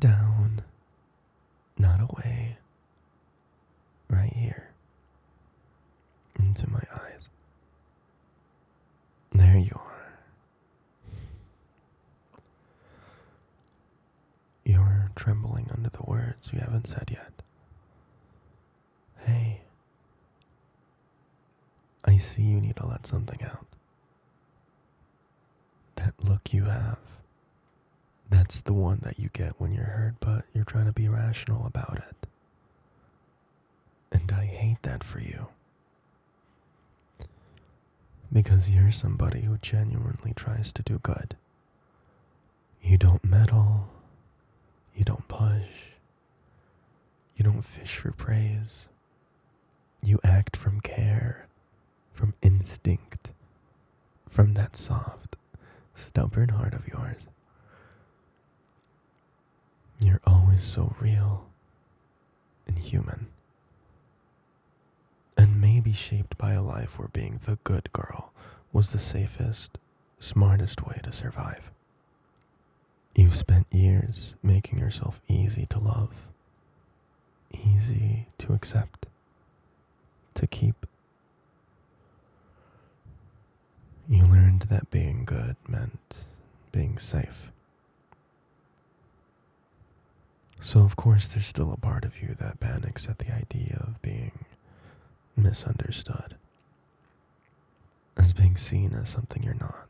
Not down, not away, right here, into my eyes. There you are. You're trembling under the words you haven't said yet. Hey, I see you need to let something out. That look you have, that's the one that you get when you're hurt, but you're trying to be rational about it. And I hate that for you. Because you're somebody who genuinely tries to do good. You don't meddle. You don't push. You don't fish for praise. You act from care, from instinct, from that soft, stubborn heart of yours. You're always so real and human. And maybe shaped by a life where being the good girl was the safest, smartest way to survive. You've spent years making yourself easy to love, easy to accept, to keep. You learned that being good meant being safe. So of course there's still a part of you that panics at the idea of being misunderstood, as being seen as something you're not,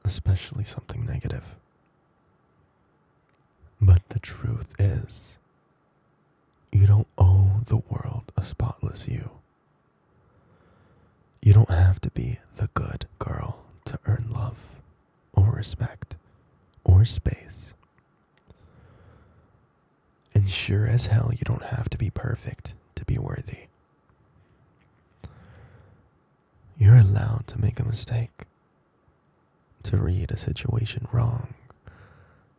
especially something negative. But the truth is, you don't owe the world a spotless you. You don't have to be the good girl to earn love, or respect, or space. And sure as hell you don't have to be perfect to be worthy. You're allowed to make a mistake, to read a situation wrong,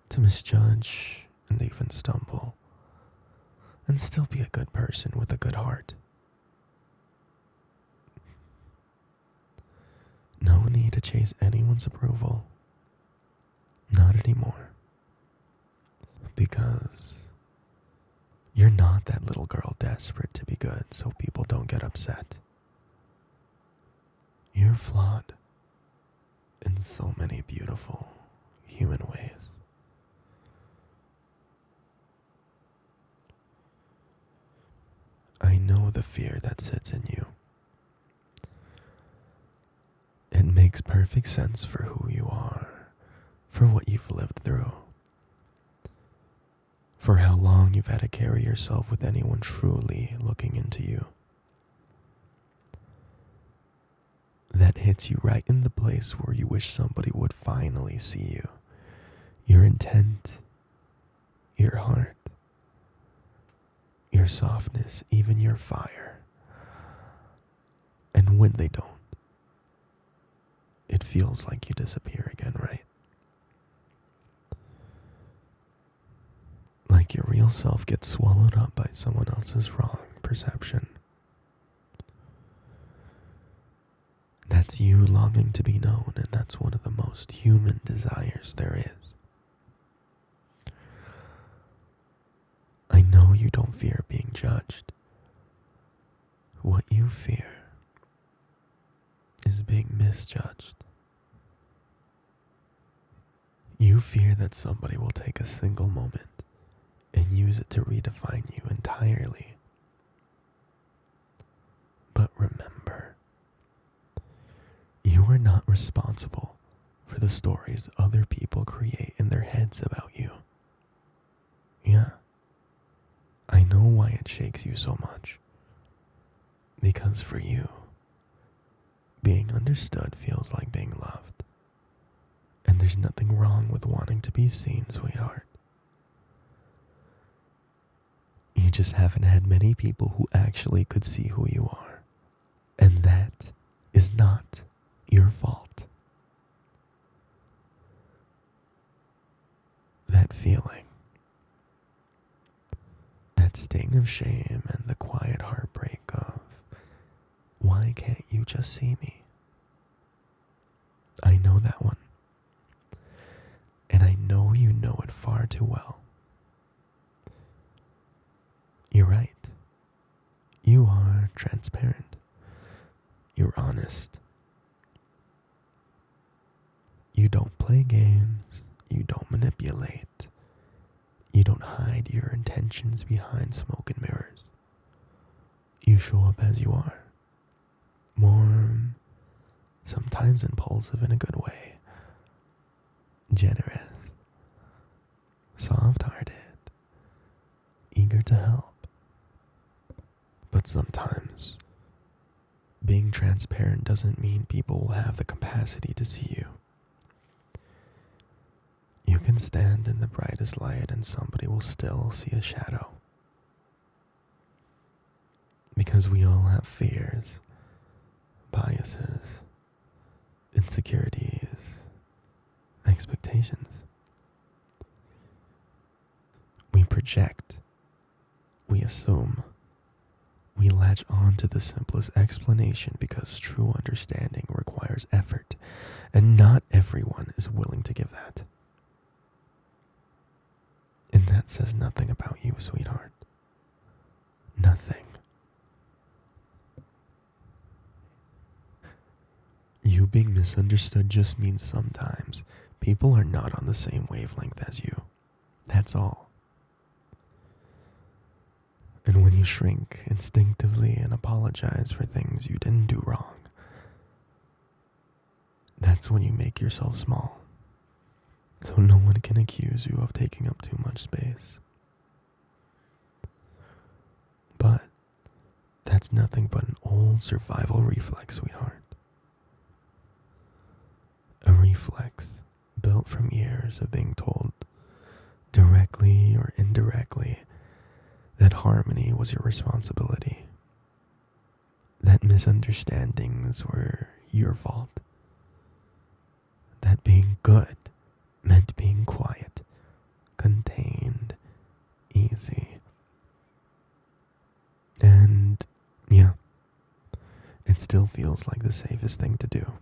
to misjudge and even stumble, and still be a good person with a good heart. No need to chase anyone's approval. Not anymore. Because you're not that little girl desperate to be good so people don't get upset. You're flawed in so many beautiful human ways. I know the fear that sits in you. It makes perfect sense for who you are, for what you've lived through, for how long you've had to carry yourself with anyone truly looking into you. That hits you right in the place where you wish somebody would finally see you. Your intent, your heart, your softness, even your fire. And when they don't, it feels like you disappear again, right? Like your real self gets swallowed up by someone else's wrong perception. That's you longing to be known, and that's one of the most human desires there is. I know you don't fear being judged. What you fear is being misjudged. You fear that somebody will take a single moment and use it to redefine you entirely. But remember, you are not responsible for the stories other people create in their heads about you. Yeah, I know why it shakes you so much. Because for you, being understood feels like being loved. And there's nothing wrong with wanting to be seen, sweetheart. You just haven't had many people who actually could see who you are. And that is not your fault. That feeling, that sting of shame and the quiet heartbreak of, why can't you just see me? I know that one. And I know you know it far too well. You're right. You are transparent. You're honest. You don't play games. You don't manipulate. You don't hide your intentions behind smoke and mirrors. You show up as you are. Warm, sometimes impulsive in a good way. Generous. Soft-hearted. Eager to help. But sometimes, being transparent doesn't mean people will have the capacity to see you. You can stand in the brightest light and somebody will still see a shadow. Because we all have fears, biases, insecurities, expectations. We project, we assume, we latch on to the simplest explanation because true understanding requires effort, and not everyone is willing to give that. And that says nothing about you, sweetheart. Nothing. You being misunderstood just means sometimes people are not on the same wavelength as you. That's all. And when you shrink instinctively and apologize for things you didn't do wrong, that's when you make yourself small. So no one can accuse you of taking up too much space. But that's nothing but an old survival reflex, sweetheart. A reflex built from years of being told, directly or indirectly, that harmony was your responsibility. That misunderstandings were your fault. That being good meant being quiet, contained, easy. And yeah, it still feels like the safest thing to do.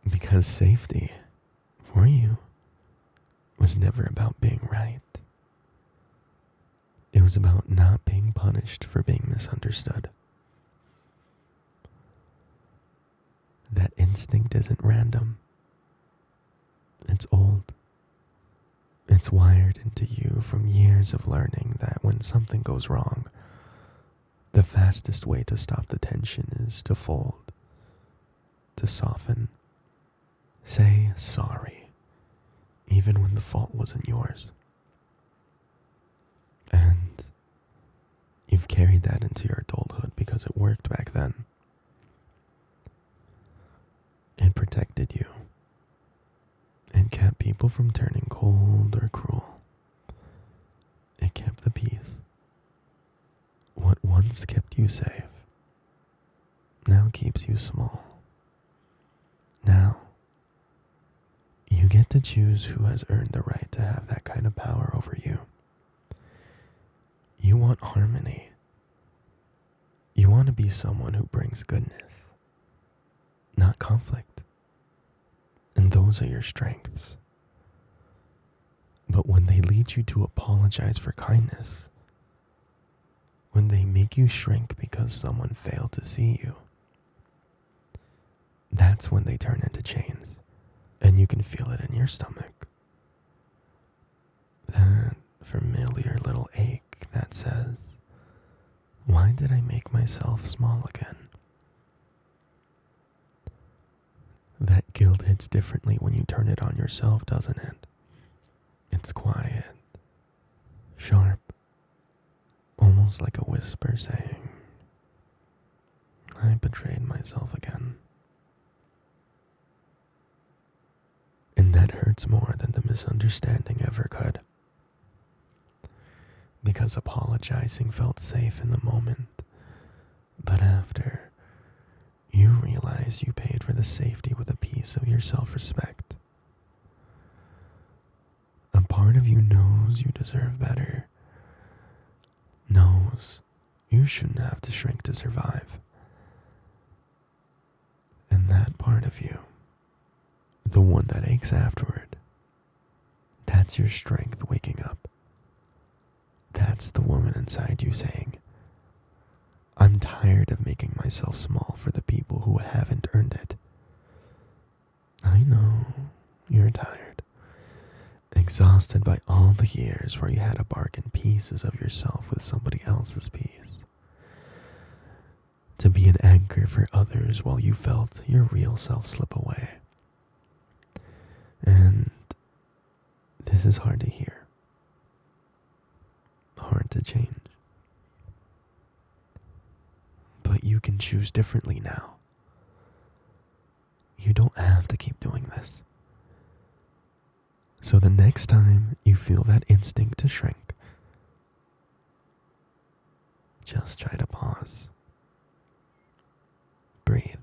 Because safety, for you, was never about being right. It was about not being punished for being misunderstood. That instinct isn't random. It's old. It's wired into you from years of learning that when something goes wrong, the fastest way to stop the tension is to fold, to soften, say sorry, even when the fault wasn't yours. And you've carried that into your adulthood because it worked back then. It protected you. It kept people from turning cold or cruel. It kept the peace. What once kept you safe now keeps you small. Now, you get to choose who has earned the right to have that kind of power over you. You want harmony. You want to be someone who brings goodness, not conflict. And those are your strengths. But when they lead you to apologize for kindness, when they make you shrink because someone failed to see you, that's when they turn into chains, and you can feel it in your stomach. That familiar little ache that says, why did I make myself small again? That guilt hits differently when you turn it on yourself, doesn't it? It's quiet, sharp, almost like a whisper saying, I betrayed myself again. And that hurts more than the misunderstanding ever could. Because apologizing felt safe in the moment, but after, you realize you paid for the safety with a piece of your self-respect. A part of you knows you deserve better, knows you shouldn't have to shrink to survive. And that part of you, the one that aches afterward. That's your strength waking up. That's the woman inside you saying, I'm tired of making myself small for the people who haven't earned it. I know you're tired, exhausted by all the years where you had to bargain pieces of yourself with somebody else's piece. To be an anchor for others while you felt your real self slip away. And this is hard to hear, hard to change. But you can choose differently now. You don't have to keep doing this. So the next time you feel that instinct to shrink, just try to pause. Breathe.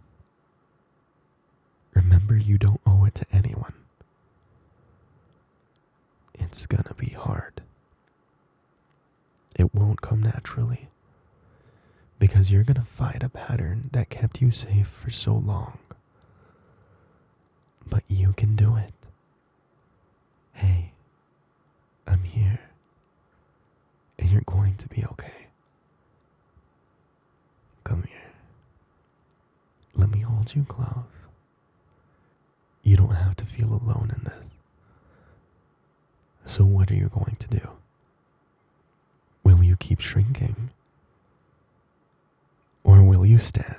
Remember, you don't owe it to anyone. It's gonna be hard. It won't come naturally, because you're gonna fight a pattern that kept you safe for so long. But you can do it. Hey, I'm here, and you're going to be okay. Come here. Let me hold you close. You don't have to feel alone in this. So what are you going to do? Will you keep shrinking? Or will you stand?